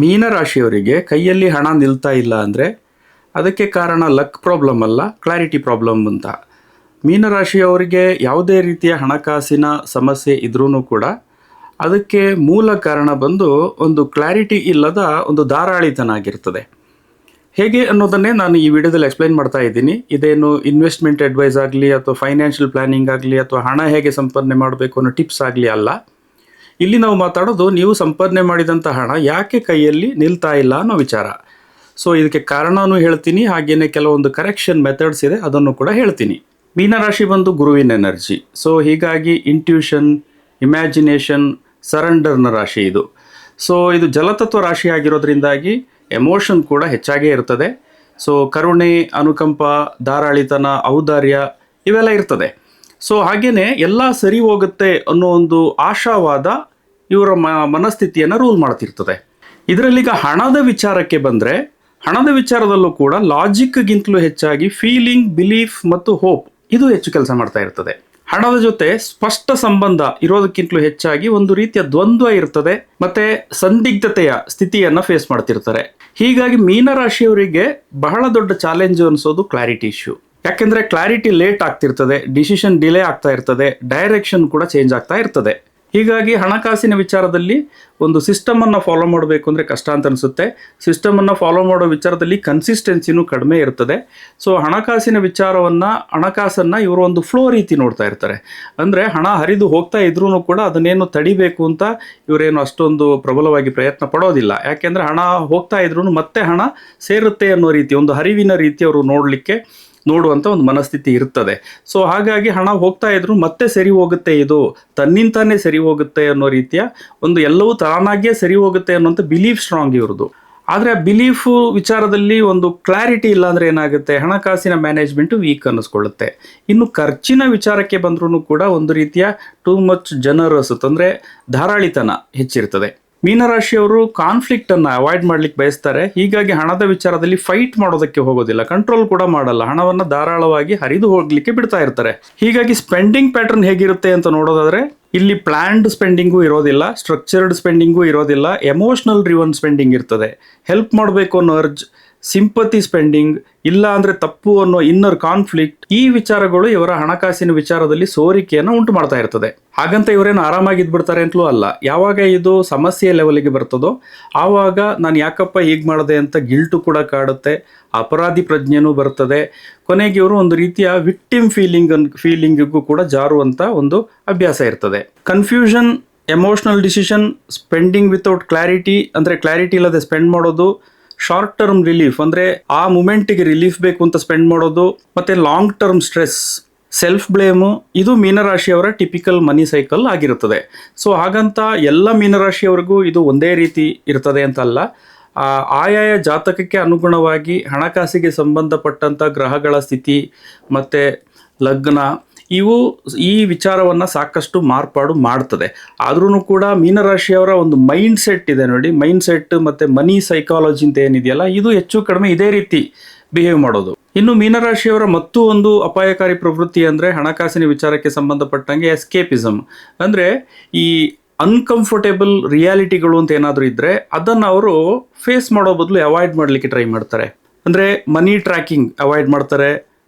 ಮೀನರಾಶಿಯವರಿಗೆ ಕೈಯಲ್ಲಿ ಹಣ ನಿಲ್ತಾ ಇಲ್ಲ ಅಂದರೆ ಅದಕ್ಕೆ ಕಾರಣ ಲಕ್ ಪ್ರಾಬ್ಲಮ್ ಅಲ್ಲ, ಕ್ಲಾರಿಟಿ ಪ್ರಾಬ್ಲಮ್ ಅಂತ. ಮೀನರಾಶಿಯವರಿಗೆ ಯಾವುದೇ ರೀತಿಯ ಹಣಕಾಸಿನ ಸಮಸ್ಯೆ ಇದ್ರೂ ಕೂಡ ಅದಕ್ಕೆ ಮೂಲ ಕಾರಣ ಬಂದು ಒಂದು ಕ್ಲಾರಿಟಿ ಇಲ್ಲದ ಒಂದು ಧಾರಾಳಿತನ ಆಗಿರ್ತದೆ. ಹೇಗೆ ಅನ್ನೋದನ್ನೇ ನಾನು ಈ ವಿಡಿಯೋದಲ್ಲಿ ಎಕ್ಸ್ಪ್ಲೈನ್ ಮಾಡ್ತಾ ಇದ್ದೀನಿ. ಇದೇನು ಇನ್ವೆಸ್ಟ್ಮೆಂಟ್ ಅಡ್ವೈಸ್ ಆಗಲಿ ಅಥವಾ ಫೈನಾನ್ಷಿಯಲ್ ಪ್ಲಾನಿಂಗ್ ಆಗಲಿ ಅಥವಾ ಹಣ ಹೇಗೆ ಸಂಪಾದನೆ ಮಾಡಬೇಕು ಅನ್ನೋ ಟಿಪ್ಸ್ ಆಗಲಿ ಅಲ್ಲ. ಇಲ್ಲಿ ನಾವು ಮಾತಾಡೋದು ನೀವು ಸಂಪಾದನೆ ಮಾಡಿದಂಥ ಹಣ ಯಾಕೆ ಕೈಯಲ್ಲಿ ನಿಲ್ತಾ ಇಲ್ಲ ಅನ್ನೋ ವಿಚಾರ. ಸೊ ಇದಕ್ಕೆ ಕಾರಣನೂ ಹೇಳ್ತೀನಿ, ಹಾಗೆಯೇ ಕೆಲವೊಂದು ಕರೆಕ್ಷನ್ ಮೆಥಡ್ಸ್ ಇದೆ, ಅದನ್ನು ಕೂಡ ಹೇಳ್ತೀನಿ. ಮೀನರಾಶಿ ಬಂದು ಗುರುವಿನ ಎನರ್ಜಿ. ಸೊ ಹೀಗಾಗಿ ಇಂಟ್ಯೂಷನ್, ಇಮ್ಯಾಜಿನೇಷನ್, ಸರೆಂಡರ್ನ ರಾಶಿ ಇದು. ಸೊ ಇದು ಜಲತತ್ವ ರಾಶಿ ಆಗಿರೋದ್ರಿಂದಾಗಿ ಎಮೋಷನ್ ಕೂಡ ಹೆಚ್ಚಾಗೇ ಇರ್ತದೆ. ಸೊ ಕರುಣೆ, ಅನುಕಂಪ, ಧಾರಾಳಿತನ, ಔದಾರ್ಯ ಇವೆಲ್ಲ ಇರ್ತದೆ. ಸೊ ಹಾಗೆಯೇ ಎಲ್ಲ ಸರಿ ಹೋಗುತ್ತೆ ಅನ್ನೋ ಒಂದು ಆಶಾವಾದ ಇವರ ಮನಸ್ಥಿತಿಯನ್ನು ರೂಲ್ ಮಾಡ್ತಿರ್ತದೆ. ಇದರಲ್ಲೀಗ ಹಣದ ವಿಚಾರಕ್ಕೆ ಬಂದರೆ, ಹಣದ ವಿಚಾರದಲ್ಲೂ ಕೂಡ ಲಾಜಿಕ್ಗಿಂತಲೂ ಹೆಚ್ಚಾಗಿ ಫೀಲಿಂಗ್, ಬಿಲೀಫ್ ಮತ್ತು ಹೋಪ್ ಇದು ಹೆಚ್ಚು ಕೆಲಸ ಮಾಡ್ತಾ ಇರ್ತದೆ. ಹಣದ ಜೊತೆ ಸ್ಪಷ್ಟ ಸಂಬಂಧ ಇರೋದಕ್ಕಿಂತಲೂ ಹೆಚ್ಚಾಗಿ ಒಂದು ರೀತಿಯ ದ್ವಂದ್ವ ಇರ್ತದೆ, ಮತ್ತೆ ಸಂದಿಗ್ಧತೆಯ ಸ್ಥಿತಿಯನ್ನು ಫೇಸ್ ಮಾಡ್ತಿರ್ತಾರೆ. ಹೀಗಾಗಿ ಮೀನರಾಶಿಯವರಿಗೆ ಬಹಳ ದೊಡ್ಡ ಚಾಲೆಂಜ್ ಅನಿಸೋದು ಕ್ಲಾರಿಟಿ ಇಶ್ಯೂ. ಯಾಕೆಂದರೆ ಕ್ಲಾರಿಟಿ ಲೇಟ್ ಆಗ್ತಿರ್ತದೆ, ಡಿಸಿಷನ್ ಡಿಲೇ ಆಗ್ತಾ ಇರ್ತದೆ, ಡೈರೆಕ್ಷನ್ ಕೂಡ ಚೇಂಜ್ ಆಗ್ತಾ ಇರ್ತದೆ. ಹೀಗಾಗಿ ಹಣಕಾಸಿನ ವಿಚಾರದಲ್ಲಿ ಒಂದು ಸಿಸ್ಟಮನ್ನು ಫಾಲೋ ಮಾಡಬೇಕು ಅಂದರೆ ಕಷ್ಟ ಅಂತ ಅನಿಸುತ್ತೆ. ಸಿಸ್ಟಮನ್ನು ಫಾಲೋ ಮಾಡೋ ವಿಚಾರದಲ್ಲಿ ಕನ್ಸಿಸ್ಟೆನ್ಸಿನೂ ಕಡಿಮೆ ಇರ್ತದೆ. ಸೊ ಹಣಕಾಸನ್ನು ಇವರು ಒಂದು ಫ್ಲೋ ರೀತಿ ನೋಡ್ತಾ ಇರ್ತಾರೆ. ಅಂದರೆ ಹಣ ಹರಿದು ಹೋಗ್ತಾ ಇದ್ರೂ ಕೂಡ ಅದನ್ನೇನು ತಡಿಬೇಕು ಅಂತ ಇವರೇನು ಅಷ್ಟೊಂದು ಪ್ರಬಲವಾಗಿ ಪ್ರಯತ್ನ ಪಡೋದಿಲ್ಲ. ಯಾಕೆಂದರೆ ಹಣ ಹೋಗ್ತಾ ಇದ್ರೂ ಮತ್ತೆ ಹಣ ಸೇರುತ್ತೆ ಅನ್ನೋ ರೀತಿ, ಒಂದು ಹರಿವಿನ ರೀತಿ ಅವರು ನೋಡುವಂಥ ಒಂದು ಮನಸ್ಥಿತಿ ಇರ್ತದೆ. ಸೊ ಹಾಗಾಗಿ ಹಣ ಹೋಗ್ತಾ ಇದ್ರು ಮತ್ತೆ ಸರಿ ಹೋಗುತ್ತೆ, ಇದು ತನ್ನಿಂತಾನೇ ಸರಿ ಹೋಗುತ್ತೆ ಅನ್ನೋ ರೀತಿಯ ಒಂದು ಎಲ್ಲವೂ ತಾನಾಗಿಯೇ ಸರಿ ಹೋಗುತ್ತೆ ಅನ್ನೋಂಥ ಬಿಲೀಫ್ ಸ್ಟ್ರಾಂಗ್ ಇವ್ರದ್ದು. ಆದರೆ ಆ ಬಿಲೀಫು ವಿಚಾರದಲ್ಲಿ ಒಂದು ಕ್ಲಾರಿಟಿ ಇಲ್ಲ ಅಂದರೆ ಏನಾಗುತ್ತೆ, ಹಣಕಾಸಿನ ಮ್ಯಾನೇಜ್ಮೆಂಟು ವೀಕ್ ಅನ್ನಿಸ್ಕೊಳ್ಳುತ್ತೆ. ಇನ್ನು ಖರ್ಚಿನ ವಿಚಾರಕ್ಕೆ ಬಂದ್ರೂ ಕೂಡ ಒಂದು ರೀತಿಯ ಟೂ ಮಚ್ ಜನರಸ್ ಅಂದರೆ ಧಾರಾಳಿತನ ಹೆಚ್ಚಿರ್ತದೆ. ಮೀನರಾಶಿಯವರು ಕಾನ್ಫ್ಲಿಕ್ಟನ್ನು ಅವಾಯ್ಡ್ ಮಾಡ್ಲಿಕ್ಕೆ ಬಯಸ್ತಾರೆ. ಹೀಗಾಗಿ ಹಣದ ವಿಚಾರದಲ್ಲಿ ಫೈಟ್ ಮಾಡೋದಕ್ಕೆ ಹೋಗೋದಿಲ್ಲ, ಕಂಟ್ರೋಲ್ ಕೂಡ ಮಾಡಲ್ಲ, ಹಣವನ್ನು ಧಾರಾಳವಾಗಿ ಹರಿದು ಹೋಗ್ಲಿಕ್ಕೆ ಬಿಡ್ತಾ ಇರ್ತಾರೆ. ಹೀಗಾಗಿ ಸ್ಪೆಂಡಿಂಗ್ ಪ್ಯಾಟರ್ನ್ ಹೇಗಿರುತ್ತೆ ಅಂತ ನೋಡೋದಾದ್ರೆ, ಇಲ್ಲಿ ಪ್ಲಾನ್ಡ್ ಸ್ಪೆಂಡಿಂಗು ಇರೋದಿಲ್ಲ, ಸ್ಟ್ರಕ್ಚರ್ಡ್ ಸ್ಪೆಂಡಿಂಗು ಇರೋದಿಲ್ಲ, ಎಮೋಷನಲ್ ಡ್ರಿವನ್ ಸ್ಪೆಂಡಿಂಗ್ ಇರ್ತದೆ. ಹೆಲ್ಪ್ ಮಾಡಬೇಕು ಅನ್ನೋ ಅರ್ಜ್, ಸಿಂಪತಿ ಸ್ಪೆಂಡಿಂಗ್, ಇಲ್ಲ ಅಂದರೆ ತಪ್ಪು ಅನ್ನೋ ಇನ್ನರ್ ಕಾನ್ಫ್ಲಿಕ್ಟ್, ಈ ವಿಚಾರಗಳು ಇವರ ಹಣಕಾಸಿನ ವಿಚಾರದಲ್ಲಿ ಸೋರಿಕೆಯನ್ನು ಉಂಟು ಮಾಡ್ತಾ ಇರ್ತದೆ. ಹಾಗಂತ ಇವರೇನು ಆರಾಮಾಗಿದ್ಬಿಡ್ತಾರೆ ಅಂತಲೂ ಅಲ್ಲ. ಯಾವಾಗ ಇದು ಸಮಸ್ಯೆ ಲೆವೆಲ್ಗೆ ಬರ್ತದೋ ಆವಾಗ ನಾನು ಯಾಕಪ್ಪ ಹೀಗೆ ಮಾಡಿದೆ ಅಂತ ಗಿಲ್ಟು ಕೂಡ ಕಾಡುತ್ತೆ, ಅಪರಾಧಿ ಪ್ರಜ್ಞೆನೂ ಬರ್ತದೆ. ಕೊನೆಗೆ ಇವರು ಒಂದು ರೀತಿಯ ವಿಕ್ಟಿಮ್ ಫೀಲಿಂಗಿಗೂ ಕೂಡ ಜಾರುವಂಥ ಒಂದು ಅಭ್ಯಾಸ ಇರ್ತದೆ. Confusion, emotional decision, spending without clarity ಅಂದರೆ ಕ್ಲಾರಿಟಿ ಇಲ್ಲದೆ ಸ್ಪೆಂಡ್ ಮಾಡೋದು, ಶಾರ್ಟ್ ಟರ್ಮ್ ರಿಲೀಫ್ ಅಂದರೆ ಆ ಮೂಮೆಂಟಿಗೆ ರಿಲೀಫ್ ಬೇಕು ಅಂತ ಸ್ಪೆಂಡ್ ಮಾಡೋದು, ಮತ್ತು ಲಾಂಗ್ ಟರ್ಮ್ ಸ್ಟ್ರೆಸ್, ಸೆಲ್ಫ್ ಬ್ಲೇಮು, ಇದು ಮೀನರಾಶಿಯವರ ಟಿಪಿಕಲ್ ಮನಿ ಸೈಕಲ್ ಆಗಿರುತ್ತದೆ. ಸೊ ಹಾಗಂತ ಎಲ್ಲ ಮೀನರಾಶಿಯವರಿಗೂ ಇದು ಒಂದೇ ರೀತಿ ಇರ್ತದೆ ಅಂತಲ್ಲ. ಆಯಾಯ ಜಾತಕಕ್ಕೆ ಅನುಗುಣವಾಗಿ ಹಣಕಾಸಿಗೆ ಸಂಬಂಧಪಟ್ಟಂಥ ಗ್ರಹಗಳ ಸ್ಥಿತಿ ಮತ್ತು ಲಗ್ನ ಇವು ಈ ವಿಚಾರವನ್ನು ಸಾಕಷ್ಟು ಮಾರ್ಪಾಡು ಮಾಡ್ತದೆ. ಆದ್ರೂ ಕೂಡ ಮೀನರಾಶಿಯವರ ಒಂದು ಮೈಂಡ್ ಸೆಟ್ ಇದೆ ನೋಡಿ, ಮೈಂಡ್ ಸೆಟ್ ಮತ್ತು ಮನಿ ಸೈಕಾಲಜಿ ಅಂತ ಏನಿದೆಯಲ್ಲ, ಇದು ಹೆಚ್ಚು ಕಡಿಮೆ ಇದೇ ರೀತಿ ಬಿಹೇವ್ ಮಾಡೋದು. ಇನ್ನು ಮೀನರಾಶಿಯವರ ಮತ್ತೂ ಒಂದು ಅಪಾಯಕಾರಿ ಪ್ರವೃತ್ತಿ ಅಂದರೆ ಹಣಕಾಸಿನ ವಿಚಾರಕ್ಕೆ ಸಂಬಂಧಪಟ್ಟಂಗೆ ಎಸ್ಕೇಪಿಸಮ್. ಅಂದರೆ ಈ ಅನ್ಕಂಫರ್ಟೇಬಲ್ ರಿಯಾಲಿಟಿಗಳು ಅಂತ ಏನಾದರೂ ಇದ್ದರೆ ಅದನ್ನು ಅವರು ಫೇಸ್ ಮಾಡೋ ಬದಲು ಅವಾಯ್ಡ್ ಮಾಡಲಿಕ್ಕೆ ಟ್ರೈ ಮಾಡ್ತಾರೆ. ಅಂದರೆ ಮನಿ ಟ್ರ್ಯಾಕಿಂಗ್ ಅವಾಯ್ಡ್ ಮಾಡ್ತಾರೆ,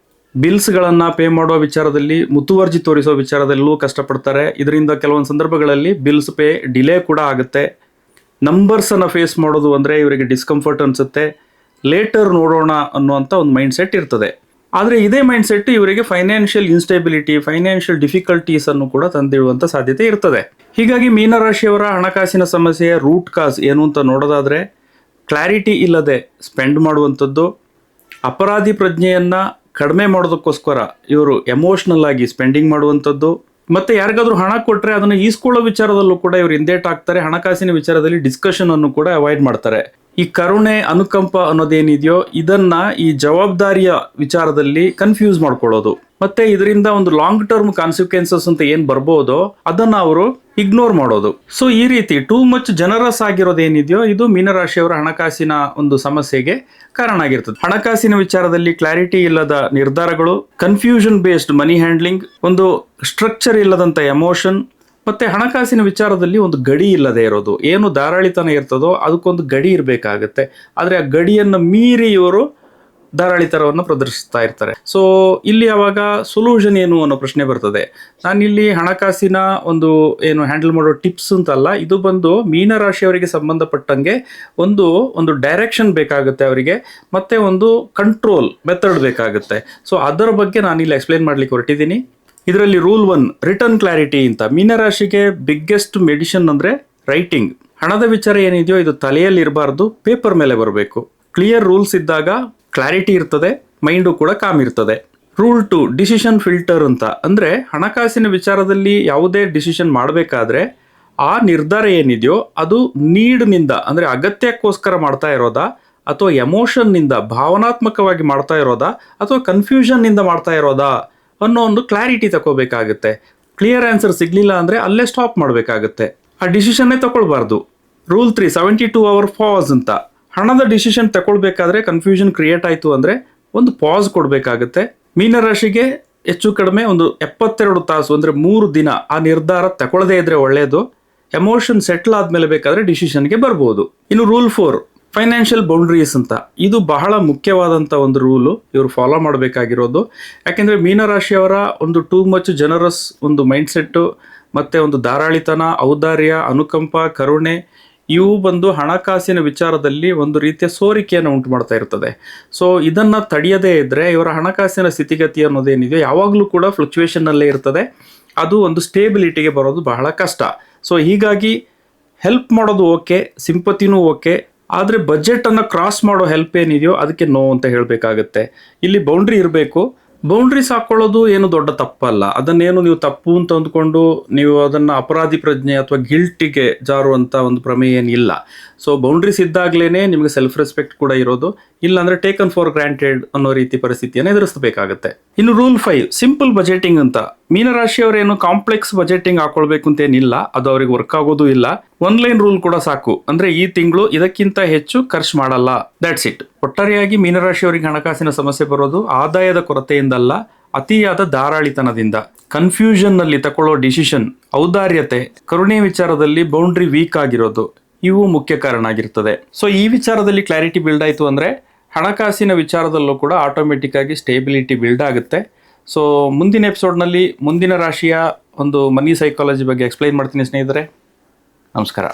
ಬಿಲ್ಸ್ಗಳನ್ನು ಪೇ ಮಾಡೋ ವಿಚಾರದಲ್ಲಿ ಮುತುವರ್ಜಿ ತೋರಿಸೋ ವಿಚಾರದಲ್ಲೂ ಕಷ್ಟಪಡ್ತಾರೆ. ಇದರಿಂದ ಕೆಲವೊಂದು ಸಂದರ್ಭಗಳಲ್ಲಿ ಬಿಲ್ಸ್ ಪೇ ಡಿಲೇ ಕೂಡ ಆಗುತ್ತೆ. ನಂಬರ್ಸನ್ನು ಫೇಸ್ ಮಾಡೋದು ಅಂದರೆ ಇವರಿಗೆ ಡಿಸ್ಕಂಫರ್ಟ್ ಅನಿಸುತ್ತೆ. ಲೇಟರ್ ನೋಡೋಣ ಅನ್ನುವಂಥ ಒಂದು ಮೈಂಡ್ ಸೆಟ್ ಇರ್ತದೆ. ಆದರೆ ಇದೇ ಮೈಂಡ್ ಸೆಟ್ ಇವರಿಗೆ ಫೈನಾನ್ಷಿಯಲ್ ಇನ್ಸ್ಟೆಬಿಲಿಟಿ, ಫೈನಾನ್ಷಿಯಲ್ ಡಿಫಿಕಲ್ಟೀಸನ್ನು ಕೂಡ ತಂದಿಡುವಂಥ ಸಾಧ್ಯತೆ ಇರ್ತದೆ. ಹೀಗಾಗಿ ಮೀನರಾಶಿಯವರ ಹಣಕಾಸಿನ ಸಮಸ್ಯೆಯ ರೂಟ್ ಕಾಸ್ ಏನು ಅಂತ ನೋಡೋದಾದರೆ, ಕ್ಲಾರಿಟಿ ಇಲ್ಲದೆ ಸ್ಪೆಂಡ್ ಮಾಡುವಂಥದ್ದು, ಅಪರಾಧಿ ಪ್ರಜ್ಞೆಯನ್ನು ಕಡಿಮೆ ಮಾಡೋದಕ್ಕೋಸ್ಕರ ಇವರು ಎಮೋಷ್ನಲ್ ಆಗಿ ಸ್ಪೆಂಡಿಂಗ್ ಮಾಡುವಂಥದ್ದು, ಮತ್ತು ಯಾರಿಗಾದ್ರೂ ಹಣ ಕೊಟ್ಟರೆ ಅದನ್ನು ಈಸ್ಕೊಳ್ಳೋ ವಿಚಾರದಲ್ಲೂ ಕೂಡ ಇವರು ಹಿಂದೇಟಾಗ್ತಾರೆ. ಹಣಕಾಸಿನ ವಿಚಾರದಲ್ಲಿ ಡಿಸ್ಕಷನ್ ಅನ್ನು ಕೂಡ ಅವಾಯ್ಡ್ ಮಾಡ್ತಾರೆ. ಈ ಕರುಣೆ, ಅನುಕಂಪ ಅನ್ನೋದೇನಿದೆಯೋ ಇದನ್ನು ಈ ಜವಾಬ್ದಾರಿಯ ವಿಚಾರದಲ್ಲಿ ಕನ್ಫ್ಯೂಸ್ ಮಾಡ್ಕೊಳ್ಳೋದು, ಮತ್ತು ಇದರಿಂದ ಒಂದು ಲಾಂಗ್ ಟರ್ಮ್ ಕಾನ್ಸಿಕ್ವೆನ್ಸಸ್ ಅಂತ ಏನು ಬರ್ಬೋದೋ ಅದನ್ನು ಅವರು ಇಗ್ನೋರ್ ಮಾಡೋದು. ಸೊ ಈ ರೀತಿ ಟೂ ಮಚ್ ಜನರಸ್ ಆಗಿರೋದೇನಿದೆಯೋ ಇದು ಮೀನರಾಶಿಯವರ ಹಣಕಾಸಿನ ಒಂದು ಸಮಸ್ಯೆಗೆ ಕಾರಣ ಆಗಿರ್ತದೆ. ಹಣಕಾಸಿನ ವಿಚಾರದಲ್ಲಿ ಕ್ಲಾರಿಟಿ ಇಲ್ಲದ ನಿರ್ಧಾರಗಳು, ಕನ್ಫ್ಯೂಷನ್ ಬೇಸ್ಡ್ ಮನಿ ಹ್ಯಾಂಡ್ಲಿಂಗ್, ಒಂದು ಸ್ಟ್ರಕ್ಚರ್ ಇಲ್ಲದಂಥ ಎಮೋಷನ್, ಮತ್ತೆ ಹಣಕಾಸಿನ ವಿಚಾರದಲ್ಲಿ ಒಂದು ಗಡಿ ಇಲ್ಲದೆ ಇರೋದು, ಏನು ಧಾರಾಳಿತನ ಇರ್ತದೋ ಅದಕ್ಕೊಂದು ಗಡಿ ಇರಬೇಕಾಗತ್ತೆ. ಆದರೆ ಆ ಗಡಿಯನ್ನು ಮೀರಿ ಇವರು ಧಾರಾಳಿತನವನ್ನು ಪ್ರದರ್ಶಿಸ್ತಾ ಇರ್ತಾರೆ. ಸೊ ಇಲ್ಲಿ ಅವಾಗ ಸೊಲ್ಯೂಷನ್ ಏನು ಅನ್ನೋ ಪ್ರಶ್ನೆ ಬರ್ತದೆ. ನಾನಿಲ್ಲಿ ಹಣಕಾಸಿನ ಒಂದು ಏನು ಹ್ಯಾಂಡಲ್ ಮಾಡೋ ಟಿಪ್ಸ್ ಅಂತಲ್ಲ, ಇದು ಬಂದು ಮೀನರಾಶಿಯವರಿಗೆ ಸಂಬಂಧಪಟ್ಟಂಗೆ ಒಂದು ಡೈರೆಕ್ಷನ್ ಬೇಕಾಗುತ್ತೆ ಅವರಿಗೆ, ಮತ್ತೆ ಒಂದು ಕಂಟ್ರೋಲ್ ಮೆಥಡ್ ಬೇಕಾಗುತ್ತೆ. ಸೊ ಅದರ ಬಗ್ಗೆ ನಾನಿಲ್ಲಿ ಎಕ್ಸ್ಪ್ಲೈನ್ ಮಾಡ್ಲಿಕ್ಕೆ ಹೊರಟಿದ್ದೀನಿ. ಇದರಲ್ಲಿ ರೂಲ್ 1 ರಿಟರ್ನ್ ಕ್ಲಾರಿಟಿ ಅಂತ. ಮೀನರಾಶಿಗೆ ಬಿಗ್ಗೆಸ್ಟ್ ಮೆಡಿಷನ್ ಅಂದರೆ ರೈಟಿಂಗ್. ಹಣದ ವಿಚಾರ ಏನಿದೆಯೋ ಇದು ತಲೆಯಲ್ಲಿ ಇರಬಾರ್ದು, ಪೇಪರ್ ಮೇಲೆ ಬರಬೇಕು. ಕ್ಲಿಯರ್ ರೂಲ್ಸ್ ಇದ್ದಾಗ ಕ್ಲಾರಿಟಿ ಇರ್ತದೆ, ಮೈಂಡು ಕೂಡ ಕಾಮ್ ಇರ್ತದೆ. ರೂಲ್ 2 ಡಿಸಿಷನ್ ಫಿಲ್ಟರ್ ಅಂತ. ಅಂದರೆ ಹಣಕಾಸಿನ ವಿಚಾರದಲ್ಲಿ ಯಾವುದೇ ಡಿಸಿಷನ್ ಮಾಡಬೇಕಾದ್ರೆ ಆ ನಿರ್ಧಾರ ಏನಿದೆಯೋ ಅದು ನೀಡ್ನಿಂದ ಅಂದರೆ ಅಗತ್ಯಕ್ಕೋಸ್ಕರ ಮಾಡ್ತಾ ಇರೋದಾ, ಅಥವಾ ಎಮೋಷನ್ನಿಂದ ಭಾವನಾತ್ಮಕವಾಗಿ ಮಾಡ್ತಾ ಇರೋದಾ, ಅಥವಾ ಕನ್ಫ್ಯೂಷನ್ನಿಂದ ಮಾಡ್ತಾ ಇರೋದಾ ಅನ್ನೋ ಒಂದು ಕ್ಲಾರಿಟಿ ತಗೋಬೇಕಾಗುತ್ತೆ. ಕ್ಲಿಯರ್ ಆನ್ಸರ್ ಸಿಗಲಿಲ್ಲ ಅಂದರೆ ಅಲ್ಲೇ ಸ್ಟಾಪ್ ಮಾಡಬೇಕಾಗುತ್ತೆ, ಆ ಡಿಸಿಷನ್ನೇ ತಗೊಳ್ಬಾರ್ದು. ರೂಲ್ 3 72 ಅವರ್ ಪಾಸ್ ಅಂತ. ಹಣದ ಡಿಸಿಷನ್ ತಗೊಳ್ಬೇಕಾದ್ರೆ ಕನ್ಫ್ಯೂಷನ್ ಕ್ರಿಯೇಟ್ ಆಯಿತು ಅಂದರೆ ಒಂದು ಪಾಸ್ ಕೊಡಬೇಕಾಗುತ್ತೆ. ಮೀನರಾಶಿಗೆ ಹೆಚ್ಚು ಕಡಿಮೆ ಒಂದು 72 ತಾಸು ಅಂದರೆ 3 ದಿನ ಆ ನಿರ್ಧಾರ ತಗೊಳ್ಳದೇ ಇದ್ರೆ ಒಳ್ಳೆಯದು. ಎಮೋಷನ್ ಸೆಟ್ಲ್ ಆದಮೇಲೆ ಬೇಕಾದರೆ ಡಿಸಿಷನ್ಗೆ ಬರ್ಬೋದು. ಇನ್ನು ರೂಲ್ 4 ಫೈನಾನ್ಷಿಯಲ್ ಬೌಂಡ್ರೀಸ್ ಅಂತ. ಇದು ಬಹಳ ಮುಖ್ಯವಾದಂಥ ಒಂದು ರೂಲು, ಇವರು ಫಾಲೋ ಮಾಡಬೇಕಾಗಿರೋದು. ಯಾಕೆಂದರೆ ಮೀನರಾಶಿಯವರ ಒಂದು ಟೂ ಮಚ್ ಜನರಸ್ ಒಂದು ಮೈಂಡ್ಸೆಟ್ಟು ಮತ್ತು ಒಂದು ಧಾರಾಳಿತನ, ಔದಾರ್ಯ, ಅನುಕಂಪ, ಕರುಣೆ ಇವು ಬಂದು ಹಣಕಾಸಿನ ವಿಚಾರದಲ್ಲಿ ಒಂದು ರೀತಿಯ ಸೋರಿಕೆಯನ್ನು ಉಂಟು ಮಾಡ್ತಾ ಇರ್ತದೆ. ಸೊ ಇದನ್ನು ತಡೆಯದೇ ಇದ್ದರೆ ಇವರ ಹಣಕಾಸಿನ ಸ್ಥಿತಿಗತಿ ಅನ್ನೋದೇನಿದೆ ಯಾವಾಗಲೂ ಕೂಡ ಫ್ಲಕ್ಚುಯೇಷನ್ನಲ್ಲೇ ಇರ್ತದೆ. ಅದು ಒಂದು ಸ್ಟೇಬಿಲಿಟಿಗೆ ಬರೋದು ಬಹಳ ಕಷ್ಟ. ಸೊ ಹೀಗಾಗಿ ಹೆಲ್ಪ್ ಮಾಡೋದು ಓಕೆ, ಸಿಂಪತಿನೂ ಓಕೆ, ಆದರೆ ಬಜೆಟನ್ನು ಕ್ರಾಸ್ ಮಾಡೋ ಹೆಲ್ಪ್ ಏನಿದೆಯೋ ಅದಕ್ಕೆ ನೋ ಅಂತ ಹೇಳಬೇಕಾಗತ್ತೆ. ಇಲ್ಲಿ ಬೌಂಡ್ರಿ ಇರಬೇಕು. ಬೌಂಡ್ರೀಸ್ ಹಾಕ್ಕೊಳ್ಳೋದು ಏನು ದೊಡ್ಡ ತಪ್ಪಲ್ಲ. ಅದನ್ನೇನು ನೀವು ತಪ್ಪು ಅಂತ ಅಂದ್ಕೊಂಡು ನೀವು ಅದನ್ನು ಅಪರಾಧಿ ಪ್ರಜ್ಞೆ ಅಥವಾ ಗಿಲ್ಟಿಗೆ ಜಾರುವಂಥ ಒಂದು ಪ್ರಮೇಯ ಏನಿಲ್ಲ. ಸೊ ಬೌಂಡ್ರೀಸ್ ಇದ್ದಾಗಲೇ ನಿಮಗೆ ಸೆಲ್ಫ್ ರೆಸ್ಪೆಕ್ಟ್ ಕೂಡ ಇರೋದು. ಇಲ್ಲಾಂದರೆ ಟೇಕನ್ ಫಾರ್ ಗ್ರಾಂಟೆಡ್ ಅನ್ನೋ ರೀತಿ ಪರಿಸ್ಥಿತಿಯನ್ನು ಎದುರಿಸಬೇಕಾಗತ್ತೆ. ಇನ್ನು ರೂಲ್ 5 ಸಿಂಪಲ್ ಬಜೆಟಿಂಗ್ ಅಂತ. ಮೀನರಾಶಿಯವರೇನು ಕಾಂಪ್ಲೆಕ್ಸ್ ಬಜೆಟಿಂಗ್ ಹಾಕೊಳ್ಬೇಕು ಅಂತೇನಿಲ್ಲ, ಅದು ಅವ್ರಿಗೆ ವರ್ಕ್ ಆಗೋದು ಇಲ್ಲ. ಒನ್ಲೈನ್ ರೂಲ್ ಕೂಡ ಸಾಕು. ಅಂದರೆ ಈ ತಿಂಗಳು ಇದಕ್ಕಿಂತ ಹೆಚ್ಚು ಖರ್ಚು ಮಾಡಲ್ಲ, ದ್ಯಾಟ್ಸ್ ಇಟ್. ಒಟ್ಟಾರೆಯಾಗಿ ಮೀನರಾಶಿಯವರಿಗೆ ಹಣಕಾಸಿನ ಸಮಸ್ಯೆ ಬರೋದು ಆದಾಯದ ಕೊರತೆಯಿಂದಲ್ಲ, ಅತಿಯಾದ ಧಾರಾಳಿತನದಿಂದ. ಕನ್ಫ್ಯೂಷನ್ನಲ್ಲಿ ತಗೊಳ್ಳೋ ಡಿಸಿಷನ್, ಔದಾರ್ಯತೆ, ಕರುಣೆ ವಿಚಾರದಲ್ಲಿ ಬೌಂಡ್ರಿ ವೀಕ್ ಆಗಿರೋದು ಇವು ಮುಖ್ಯ ಕಾರಣ ಆಗಿರ್ತದೆ. ಸೊ ಈ ವಿಚಾರದಲ್ಲಿ ಕ್ಲಾರಿಟಿ ಬಿಲ್ಡ್ ಆಯಿತು ಅಂದರೆ ಹಣಕಾಸಿನ ವಿಚಾರದಲ್ಲೂ ಕೂಡ ಆಟೋಮೆಟಿಕ್ ಆಗಿ ಸ್ಟೇಬಿಲಿಟಿ ಬಿಲ್ಡ್ ಆಗುತ್ತೆ. ಸೊ ಮುಂದಿನ ಎಪಿಸೋಡ್ನಲ್ಲಿ ಮುಂದಿನ ರಾಶಿಯ ಒಂದು ಮನಿ ಸೈಕಾಲಜಿ ಬಗ್ಗೆ ಎಕ್ಸ್ಪ್ಲೈನ್ ಮಾಡ್ತೀನಿ ಸ್ನೇಹಿತರೆ. ನಮಸ್ಕಾರ.